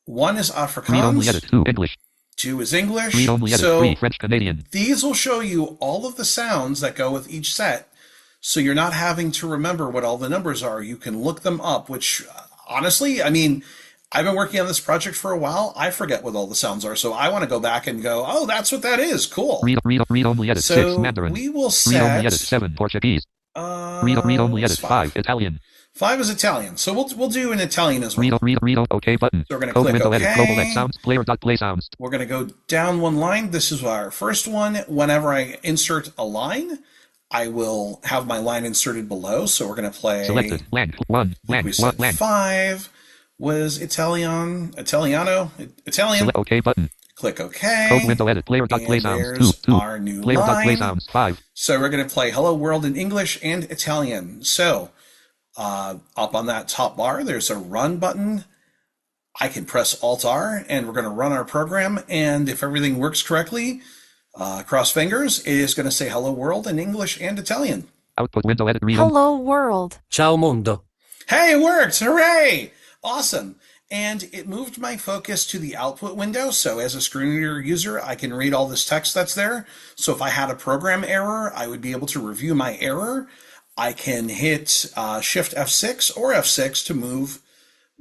[SPEAKER 5] 1 is
[SPEAKER 6] Read only edit
[SPEAKER 5] Afrikaans,
[SPEAKER 6] 2 English.
[SPEAKER 5] 2 is English.
[SPEAKER 6] Read only edit
[SPEAKER 5] So
[SPEAKER 6] 3 French Canadian.
[SPEAKER 5] these will show you all of the sounds that go with each set. So you're not having to remember what all the numbers are. You can look them up, which honestly, I mean, I've been working on this project for a while. I forget what all the sounds are. So I want to go back and go, oh, that's what that is. Cool.
[SPEAKER 6] Read only edit 6 Mandarin.
[SPEAKER 5] We will
[SPEAKER 6] Read only
[SPEAKER 5] set,
[SPEAKER 6] edit 7 Portuguese. Read only edit 5 Italian.
[SPEAKER 5] 5 is Italian. So we'll do an Italian as well.
[SPEAKER 6] Read OK button.
[SPEAKER 5] So we're going to
[SPEAKER 6] Code
[SPEAKER 5] click
[SPEAKER 6] window edit global
[SPEAKER 5] OK.
[SPEAKER 6] X sounds player dot play sounds.
[SPEAKER 5] We're going to go down one line. This is our first one. Whenever I insert a line, I will have my line inserted below. So we're going to play.
[SPEAKER 6] Selected blank 1 blank
[SPEAKER 5] We
[SPEAKER 6] 1
[SPEAKER 5] said
[SPEAKER 6] blank.
[SPEAKER 5] 5 was Italiano. Italian.
[SPEAKER 6] OK button.
[SPEAKER 5] Click OK.
[SPEAKER 6] Code window edit player dot play
[SPEAKER 5] And
[SPEAKER 6] sounds
[SPEAKER 5] there's
[SPEAKER 6] 2 2.
[SPEAKER 5] our new
[SPEAKER 6] Player dot play
[SPEAKER 5] line.
[SPEAKER 6] sounds 5.
[SPEAKER 5] So we're going to play Hello World in English and Italian. So up on that top bar, there's a run button. I can press Alt-R, and we're going to run our program. And if everything works correctly, cross fingers, it is going to say Hello World in English and Italian.
[SPEAKER 6] Output window edit read.
[SPEAKER 7] Hello world.
[SPEAKER 8] Ciao mondo.
[SPEAKER 5] Hey, it worked! Hooray! Awesome. And it moved my focus to the output window. So as a screen reader user, I can read all this text that's there. So if I had a program error, I would be able to review my error. I can hit Shift F6 or F6 to move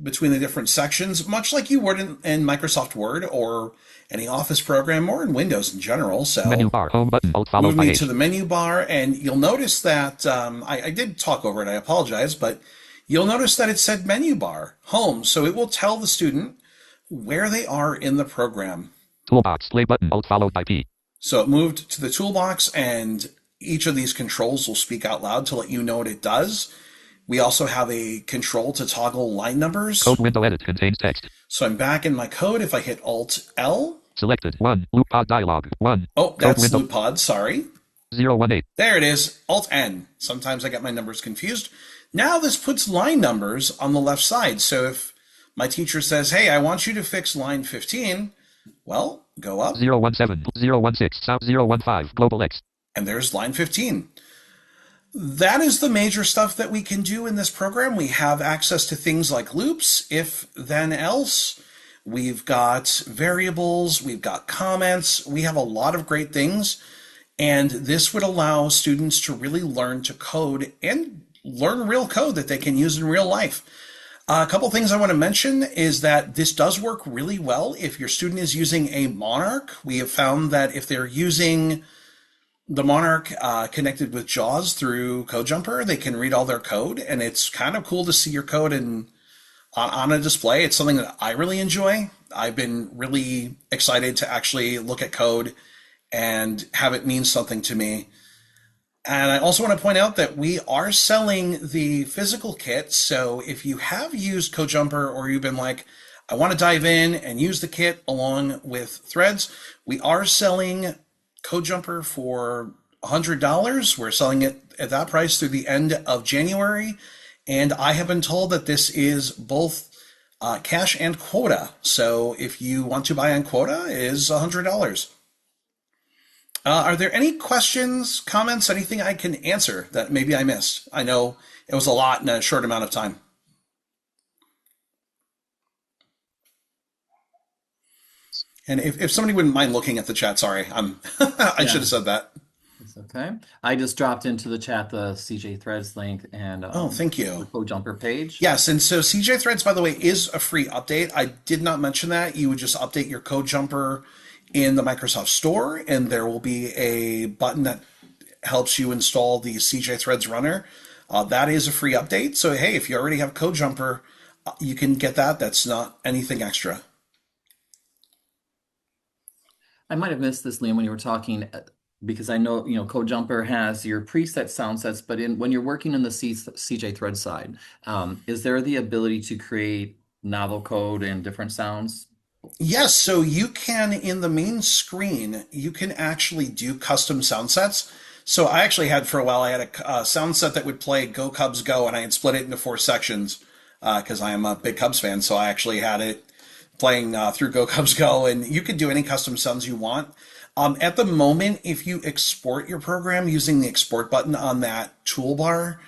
[SPEAKER 5] between the different sections, much like you would in Microsoft Word or any Office program or in Windows in general. So
[SPEAKER 6] Menu bar home button alt followed
[SPEAKER 5] move
[SPEAKER 6] by
[SPEAKER 5] me
[SPEAKER 6] H.
[SPEAKER 5] to the menu bar, and you'll notice that I did talk over it. I apologize, but you'll notice that it said menu bar home. So it will tell the student where they are in the program.
[SPEAKER 6] Toolbox play button alt followed by P.
[SPEAKER 5] So it moved to the toolbox, and each of these controls will speak out loud to let you know what it does. We also have a control to toggle line numbers.
[SPEAKER 6] Code window edit contains text.
[SPEAKER 5] So I'm back in my code. If I hit Alt-L.
[SPEAKER 6] Selected 1 loop pod dialog 1.
[SPEAKER 5] Oh, that's
[SPEAKER 6] window.
[SPEAKER 5] loop pod, sorry.
[SPEAKER 6] 018.
[SPEAKER 5] There it is, Alt-N. Sometimes I get my numbers confused. Now this puts line numbers on the left side. So if my teacher says, hey, I want you to fix line 15, well, go up.
[SPEAKER 6] 017 016 sound 015 global X.
[SPEAKER 5] And there's line 15. That is the major stuff that we can do in this program. We have access to things like loops, if, then, else. We've got variables. We've got comments. We have a lot of great things. And this would allow students to really learn to code and learn real code that they can use in real life. A couple things I want to mention is that this does work really well if your student is using a Monarch. We have found that if they're using the Monarch connected with JAWS through CodeJumper, they can read all their code, and it's kind of cool to see your code on a display. It's something that I really enjoy. I've been really excited to actually look at code and have it mean something to me. And I also want to point out that we are selling the physical kit. So if you have used CodeJumper or you've been like, I want to dive in and use the kit along with Threads, we are selling CodeJumper for $100. We're selling it at that price through the end of January. And I have been told that this is both Cash and quota. So if you want to buy on quota, it is $100. Are there any questions, comments, anything I can answer that maybe I missed? I know it was a lot in a short amount of time. And if somebody wouldn't mind looking at the chat, sorry, I should
[SPEAKER 3] Yeah,
[SPEAKER 5] have said that.
[SPEAKER 3] it's okay. I just dropped into the chat the CJ Threads link and
[SPEAKER 5] Oh, thank
[SPEAKER 3] the
[SPEAKER 5] you.
[SPEAKER 3] Code Jumper page.
[SPEAKER 5] Yes, and so CJ Threads, by the way, is a free update. I did not mention that. You would just update your code jumper in the Microsoft Store, and there will be a button that helps you install the CJ Threads runner. That is a free update. So, hey, if you already have code jumper, you can get that. That's not anything extra.
[SPEAKER 3] I might have missed this, Liam, when you were talking, because I know, Code Jumper has your preset sound sets, but when you're working in the CJ Thread side, is there the ability to create novel code and different sounds?
[SPEAKER 5] Yes, so you can, in the main screen, you can actually do custom sound sets. So I actually had for a while, I had a sound set that would play Go Cubs Go, and I had split it into 4 sections because I am a big Cubs fan. So I actually had it playing through Go Cubs Go, and you could do any custom sounds you want. At the moment, if you export your program using the export button on that toolbar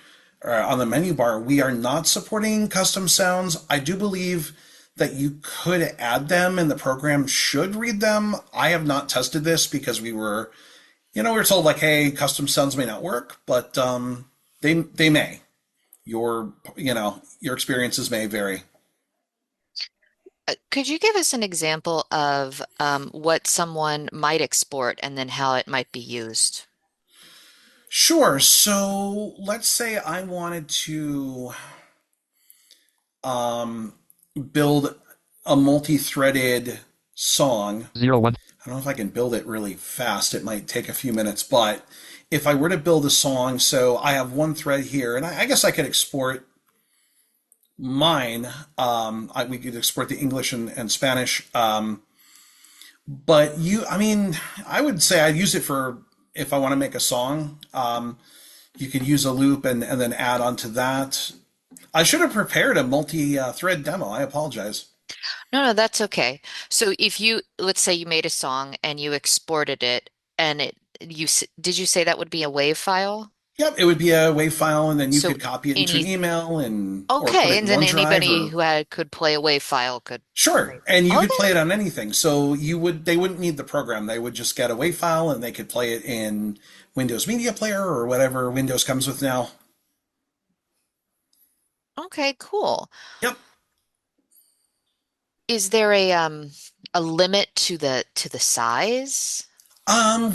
[SPEAKER 5] or on the menu bar, we are not supporting custom sounds. I do believe that you could add them and the program should read them. I have not tested this because we were told like, hey, custom sounds may not work, but they may. Your experiences may vary.
[SPEAKER 1] Could you give us an example of what someone might export and then how it might be used?
[SPEAKER 5] Sure. So let's say I wanted to um, build a multi-threaded song.
[SPEAKER 6] 01.
[SPEAKER 5] I don't know if I can build it really fast. It might take a few minutes, but if I were to build a song, so I have one thread here, and I guess I could export mine. We could export the English and Spanish. But I would say I'd use it for if I want to make a song. You could use a loop and then add onto that. I should have prepared a multi-thread demo. I apologize.
[SPEAKER 1] No, that's okay. So if let's say you made a song and you exported it and did you say that would be a WAV file?
[SPEAKER 5] Yep, it would be a WAV file, and then you
[SPEAKER 1] So
[SPEAKER 5] could copy it into an
[SPEAKER 1] any,
[SPEAKER 5] email or put
[SPEAKER 1] okay,
[SPEAKER 5] it in
[SPEAKER 1] and then
[SPEAKER 5] OneDrive
[SPEAKER 1] anybody
[SPEAKER 5] or
[SPEAKER 1] who could play a WAV file could.
[SPEAKER 5] sure, and you could
[SPEAKER 1] Okay.
[SPEAKER 5] play it on anything. So they wouldn't need the program. They would just get a WAV file and they could play it in Windows Media Player or whatever Windows comes with now.
[SPEAKER 1] Okay, cool.
[SPEAKER 5] Yep.
[SPEAKER 1] Is there a limit to the size?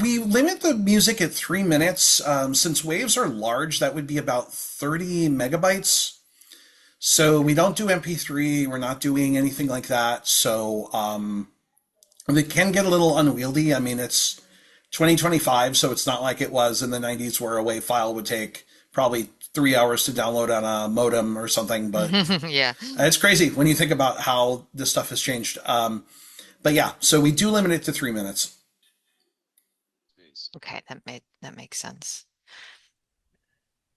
[SPEAKER 5] We limit the music at 3 minutes. Since waves are large, that would be about 30 megabytes. So we don't do MP3. We're not doing anything like that. So it can get a little unwieldy. I mean, it's 2025, so it's not like it was in the 90s where a WAV file would take probably 3 hours to download on a modem or something. But
[SPEAKER 1] Yeah.
[SPEAKER 5] it's crazy when you think about how this stuff has changed. But yeah, so we do limit it to 3 minutes.
[SPEAKER 1] Okay, that makes sense.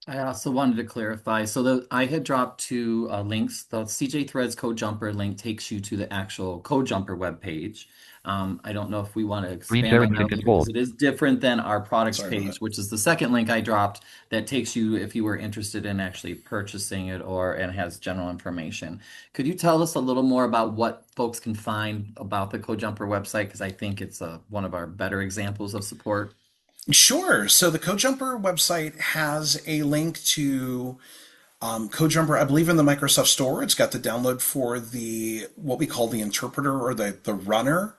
[SPEAKER 3] I also wanted to clarify. So I had dropped 2 links. The CJ Threads Code Jumper link takes you to the actual Code Jumper webpage. I don't know if we want to
[SPEAKER 6] Green
[SPEAKER 3] expand
[SPEAKER 6] sharing
[SPEAKER 3] on that
[SPEAKER 6] link
[SPEAKER 3] because
[SPEAKER 6] controlled.
[SPEAKER 3] it is different than our products
[SPEAKER 5] Sorry about
[SPEAKER 3] page,
[SPEAKER 5] that.
[SPEAKER 3] which is the second link I dropped that takes you if you were interested in actually purchasing it and has general information. Could you tell us a little more about what folks can find about the Code Jumper website? Because I think it's one of our better examples of support.
[SPEAKER 5] Sure. So the CodeJumper website has a link to CodeJumper, I believe, in the Microsoft Store. It's got the download for what we call the interpreter or the runner.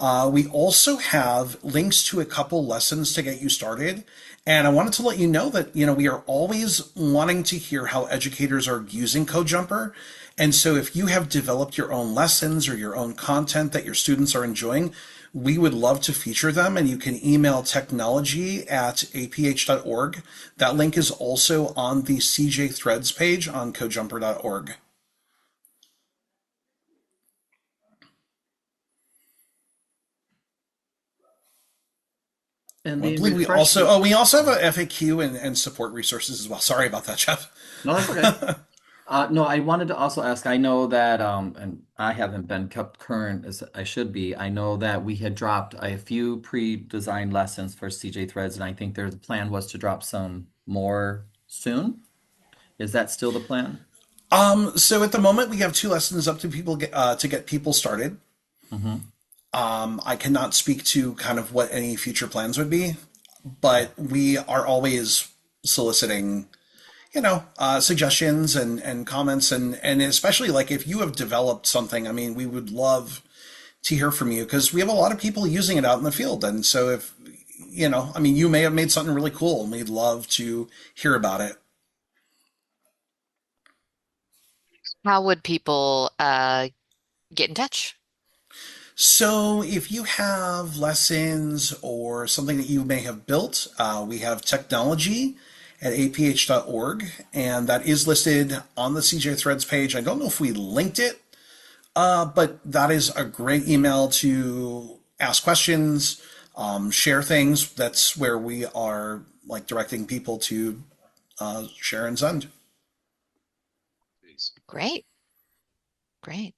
[SPEAKER 5] We also have links to a couple lessons to get you started. And I wanted to let you know that, we are always wanting to hear how educators are using CodeJumper. And so if you have developed your own lessons or your own content that your students are enjoying, we would love to feature them, and you can email technology@aph.org. That link is also on the CJ Threads page on codejumper.org.
[SPEAKER 3] And
[SPEAKER 5] I
[SPEAKER 3] the
[SPEAKER 5] believe we
[SPEAKER 3] refresh.
[SPEAKER 5] also have a FAQ and support resources as well. Sorry about that, Jeff.
[SPEAKER 3] No, that's okay. No, I wanted to also ask, I know that, and I haven't been kept current as I should be. I know that we had dropped a few pre-designed lessons for CJ Threads, and I think the plan was to drop some more soon. Is that still the plan?
[SPEAKER 5] So at the moment, we have two lessons up to get people started.
[SPEAKER 3] Hmm.
[SPEAKER 5] I cannot speak to kind of what any future plans would be, but we are always soliciting, suggestions and comments, and especially like if you have developed something. I mean, we would love to hear from you because we have a lot of people using it out in the field, and so if I mean, you may have made something really cool, and we'd love to hear about it.
[SPEAKER 1] How would people get in touch?
[SPEAKER 5] So, if you have lessons or something that you may have built, we have technology at aph.org, and that is listed on the CJ Threads page. I don't know if we linked it, but that is a great email to ask questions, share things. That's where we are like directing people to share and send.
[SPEAKER 1] Great, great.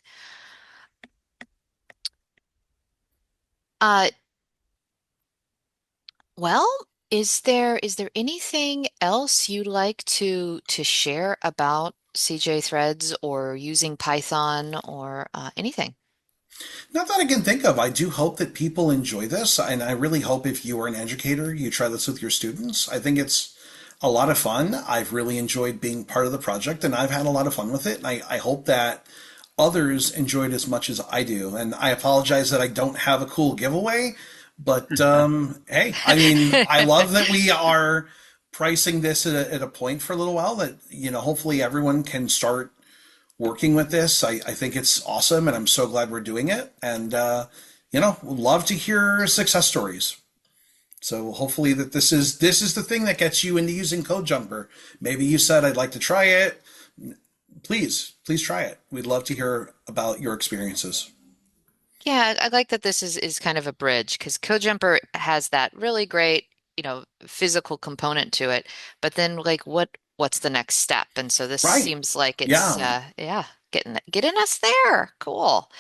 [SPEAKER 1] Uh, well, is there anything else you'd like to share about CJ Threads or using Python or anything?
[SPEAKER 5] Not that I can think of. I do hope that people enjoy this, and I really hope if you are an educator, you try this with your students. I think it's a lot of fun. I've really enjoyed being part of the project, and I've had a lot of fun with it. And I hope that others enjoyed as much as I do. And I apologize that I don't have a cool giveaway, but hey, I mean, I love that we are pricing this at a point for a little while that, hopefully everyone can start working with this. I think it's awesome, and I'm so glad we're doing it. And, love to hear success stories. So hopefully that this is the thing that gets you into using Code Jumper. Maybe you said I'd like to try it. Please try it. We'd love to hear about your experiences.
[SPEAKER 1] Yeah, I like that this is kind of a bridge because CodeJumper has that really great, physical component to it. But then like what's the next step? And so this
[SPEAKER 5] Right.
[SPEAKER 1] seems like it's
[SPEAKER 5] Yeah.
[SPEAKER 1] yeah, getting us there. Cool.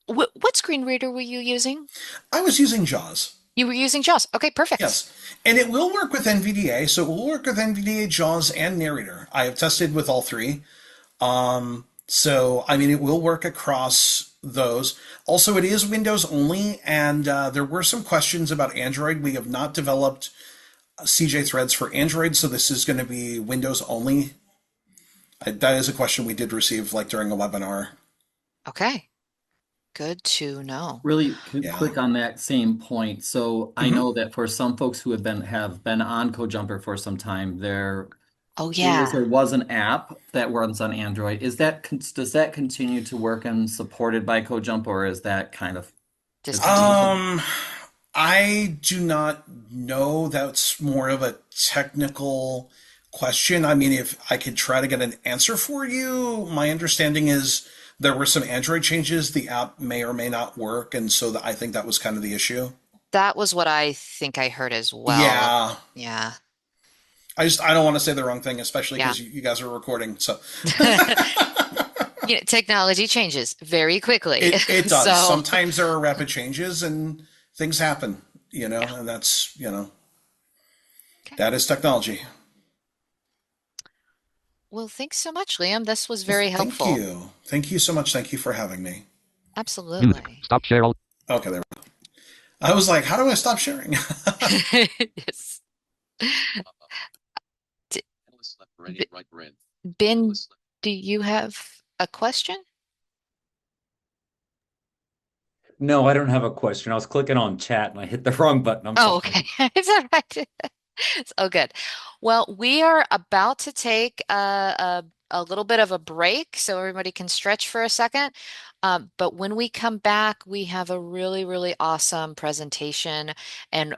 [SPEAKER 1] What screen reader were you using?
[SPEAKER 5] I was using JAWS.
[SPEAKER 1] You were using JAWS. Okay, perfect.
[SPEAKER 5] Yes. And it will work with NVDA. So it will work with NVDA, JAWS, and Narrator. I have tested with all three. So, I mean, it will work across those. Also, it is Windows only, and there were some questions about Android. We have not developed CJ Threads for Android, so this is going to be Windows only. That is a question we did receive like during a webinar.
[SPEAKER 1] Okay, good to know.
[SPEAKER 3] Really
[SPEAKER 5] Yeah.
[SPEAKER 3] quick on that same point. So I
[SPEAKER 5] Hmm.
[SPEAKER 3] know that for some folks who have been on CodeJumper for some time, there
[SPEAKER 1] Oh
[SPEAKER 3] is
[SPEAKER 1] yeah,
[SPEAKER 3] or was an app that runs on Android. Does that continue to work and supported by CodeJumper, or is that kind of discontinued?
[SPEAKER 1] discontinued.
[SPEAKER 5] Um, I do not know. That's more of a technical question. I mean, if I could try to get an answer for you, my understanding is there were some Android changes. The app may or may not work, and so I think that was kind of the issue.
[SPEAKER 1] That was what I think I heard as well.
[SPEAKER 5] Yeah.
[SPEAKER 1] Yeah,
[SPEAKER 5] I don't want to say the wrong thing, especially
[SPEAKER 1] yeah.
[SPEAKER 5] because you guys are recording. So
[SPEAKER 1] Technology changes very quickly.
[SPEAKER 5] it does.
[SPEAKER 1] So,
[SPEAKER 5] Sometimes there are rapid changes and things happen,
[SPEAKER 1] yeah.
[SPEAKER 5] and that's,
[SPEAKER 1] Okay.
[SPEAKER 5] that is technology.
[SPEAKER 1] Well, thanks so much, Liam. This was
[SPEAKER 5] Well,
[SPEAKER 1] very
[SPEAKER 5] thank
[SPEAKER 1] helpful.
[SPEAKER 5] you. Thank you so much. Thank you for having me.
[SPEAKER 6] Mute.
[SPEAKER 1] Absolutely.
[SPEAKER 6] Stop share all.
[SPEAKER 5] Okay, there. I was like, how do I stop sharing?
[SPEAKER 1] Yes. D- B- Ben, do you have a question?
[SPEAKER 2] No, I don't have a question. I was clicking on chat and I hit the wrong button. I'm
[SPEAKER 1] Oh,
[SPEAKER 2] sorry.
[SPEAKER 1] okay. Is that right? Oh, good. Well, we are about to take a little bit of a break so everybody can stretch for a second. But when we come back, we have a really, really awesome presentation and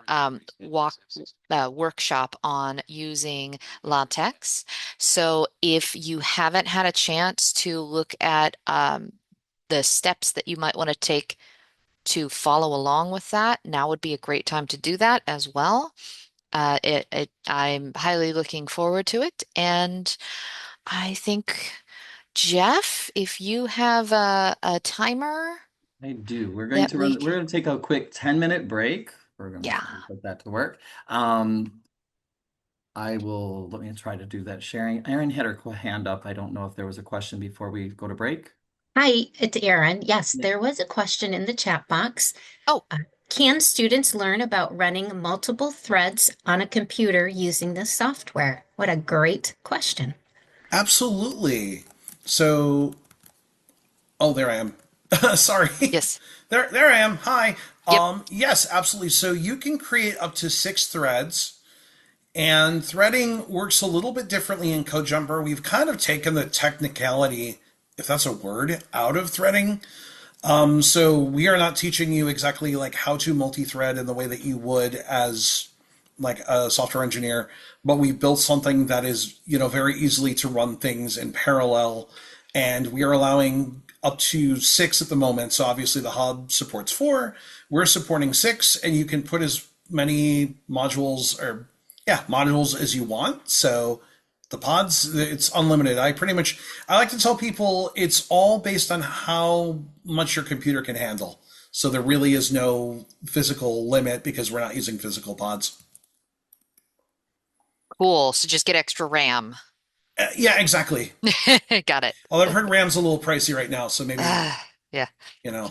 [SPEAKER 1] workshop on using latex. So if you haven't had a chance to look at the steps that you might want to take to follow along with that, now would be a great time to do that as well. I'm highly looking forward to it, and I think, Jeff, if you have a timer
[SPEAKER 3] I do.
[SPEAKER 1] that we
[SPEAKER 3] We're
[SPEAKER 1] can,
[SPEAKER 3] going to take a quick 10-minute break. We're going to
[SPEAKER 1] yeah.
[SPEAKER 3] try to put that to work. Let me try to do that sharing. Erin had her hand up. I don't know if there was a question before we go to break.
[SPEAKER 7] Hi, it's Erin. Yes,
[SPEAKER 3] Yeah.
[SPEAKER 7] there was a question in the chat box.
[SPEAKER 1] Oh,
[SPEAKER 7] Can students learn about running multiple threads on a computer using this software? What a great question.
[SPEAKER 5] Absolutely. So, oh, there I am. Sorry.
[SPEAKER 1] yes.
[SPEAKER 5] There I am. Hi.
[SPEAKER 1] Yep.
[SPEAKER 5] Yes, absolutely. So you can create up to 6 threads, and threading works a little bit differently in CodeJumper. We've kind of taken the technicality, if that's a word, out of threading. So we are not teaching you exactly like how to multi-thread in the way that you would as like a software engineer, but we built something that is, very easily to run things in parallel. And we are allowing up to 6 at the moment. So obviously the hub supports 4. We're supporting 6, and you can put as many modules as you want. So the pods, it's unlimited. I like to tell people it's all based on how much your computer can handle. So there really is no physical limit because we're not using physical pods.
[SPEAKER 1] Cool. So just get extra RAM.
[SPEAKER 5] Yeah, exactly.
[SPEAKER 1] Got it.
[SPEAKER 5] Although I've heard RAM's a little pricey right now, so maybe,
[SPEAKER 1] Yeah.
[SPEAKER 5] you know.